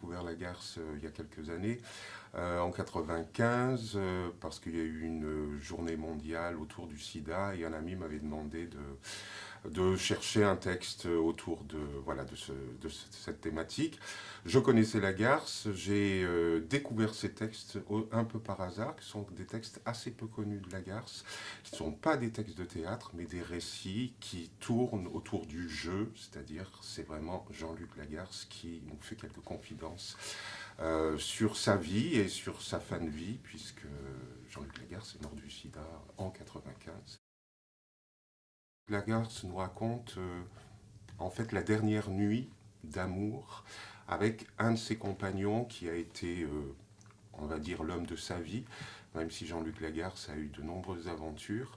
découvert Lagarce il y a quelques années, en 95, parce qu'il y a eu une journée mondiale autour du sida et un ami m'avait demandé de chercher un texte autour de, voilà, cette thématique. Je connaissais Lagarce, j'ai découvert ces textes un peu par hasard, qui sont des textes assez peu connus de Lagarce, qui ne sont pas des textes de théâtre, mais des récits qui tournent autour du jeu, c'est-à-dire c'est vraiment Jean-Luc Lagarce qui nous fait quelques confidences sur sa vie et sur sa fin de vie, puisque Jean-Luc Lagarce est mort du sida en 95. Lagarce nous raconte en fait la dernière nuit d'amour avec un de ses compagnons qui a été, on va dire, l'homme de sa vie, même si Jean-Luc Lagarce a eu de nombreuses aventures.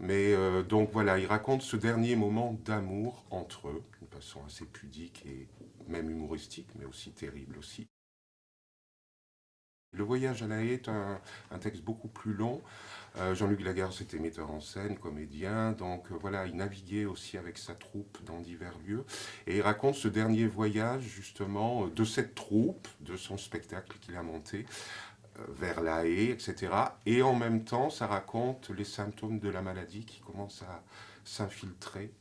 Mais donc voilà, il raconte ce dernier moment d'amour entre eux, d'une façon assez pudique et même humoristique, mais aussi terrible aussi. Le voyage à La Haye est un texte beaucoup plus long. Jean-Luc Lagarce était metteur en scène, comédien, donc voilà, il naviguait aussi avec sa troupe dans divers lieux. Et il raconte ce dernier voyage justement de cette troupe, de son spectacle qu'il a monté vers La Haye, etc. Et en même temps, ça raconte les symptômes de la maladie qui commencent à s'infiltrer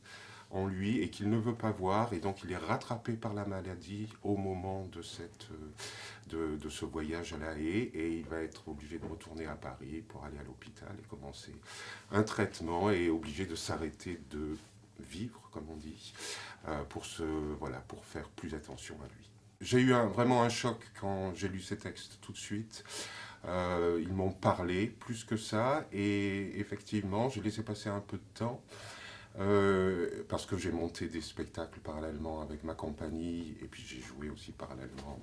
en lui et qu'il ne veut pas voir, et donc il est rattrapé par la maladie au moment de ce voyage à La Haye, et il va être obligé de retourner à Paris pour aller à l'hôpital et commencer un traitement, et obligé de s'arrêter de vivre, comme on dit, voilà, pour faire plus attention à lui. J'ai eu vraiment un choc quand j'ai lu ces textes tout de suite. Ils m'ont parlé plus que ça, et effectivement, j'ai laissé passer un peu de temps. Parce que j'ai monté des spectacles parallèlement avec ma compagnie, et puis j'ai joué aussi parallèlement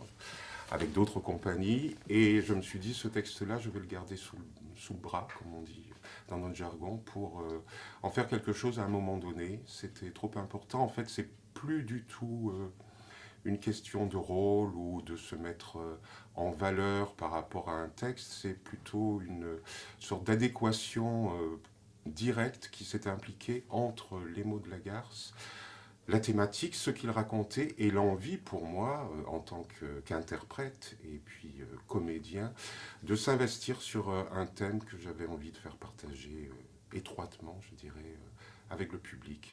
avec d'autres compagnies, et je me suis dit, ce texte-là, je vais le garder sous le bras, comme on dit dans notre jargon, pour en faire quelque chose à un moment donné. C'était trop important. En fait, c'est plus du tout une question de rôle ou de se mettre en valeur par rapport à un texte, c'est plutôt une sorte d'adéquation directe qui s'est impliquée entre les mots de Lagarce, la thématique, ce qu'il racontait, et l'envie pour moi, en tant qu'interprète et puis comédien, de s'investir sur un thème que j'avais envie de faire partager étroitement, je dirais, avec le public.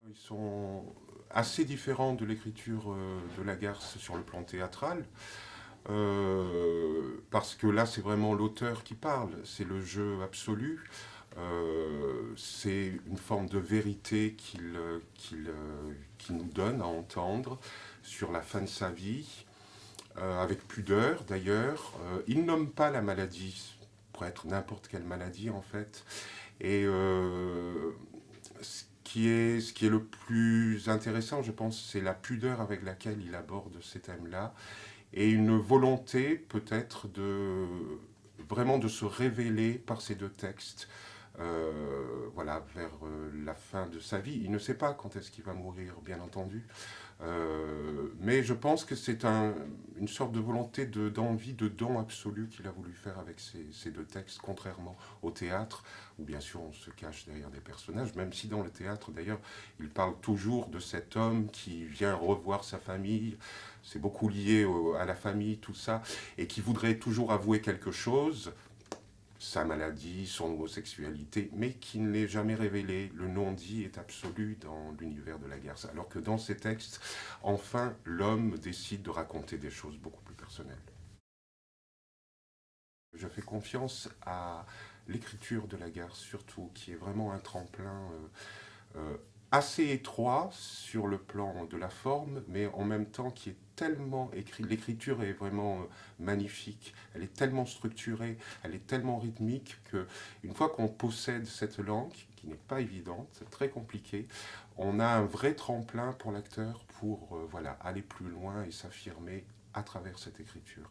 Ils sont assez différents de l'écriture de Lagarce sur le plan théâtral, parce que là c'est vraiment l'auteur qui parle, c'est le jeu absolu, c'est une forme de vérité qu'il nous donne à entendre sur la fin de sa vie, avec pudeur d'ailleurs. Il nomme pas la maladie, pour être n'importe quelle maladie en fait, et ce qui est le plus intéressant, je pense, c'est la pudeur avec laquelle il aborde ces thèmes-là, et une volonté peut-être de vraiment de se révéler par ces deux textes, voilà, vers la fin de sa vie. Il ne sait pas quand est-ce qu'il va mourir, bien entendu, mais je pense que c'est une sorte de volonté, d'envie, de don absolu qu'il a voulu faire avec ces deux textes, contrairement au théâtre, où bien sûr on se cache derrière des personnages, même si dans le théâtre d'ailleurs il parle toujours de cet homme qui vient revoir sa famille, c'est beaucoup lié à la famille, tout ça, et qui voudrait toujours avouer quelque chose, sa maladie, son homosexualité, mais qui ne l'est jamais révélé. Le non-dit est absolu dans l'univers de Lagarce. Alors que dans ces textes, enfin, l'homme décide de raconter des choses beaucoup plus personnelles. Je fais confiance à l'écriture de Lagarce, surtout, qui est vraiment un tremplin assez étroit sur le plan de la forme, mais en même temps qui est tellement écrit. L'écriture est vraiment magnifique, elle est tellement structurée, elle est tellement rythmique que une fois qu'on possède cette langue, qui n'est pas évidente, c'est très compliqué, on a un vrai tremplin pour l'acteur pour voilà, aller plus loin et s'affirmer à travers cette écriture.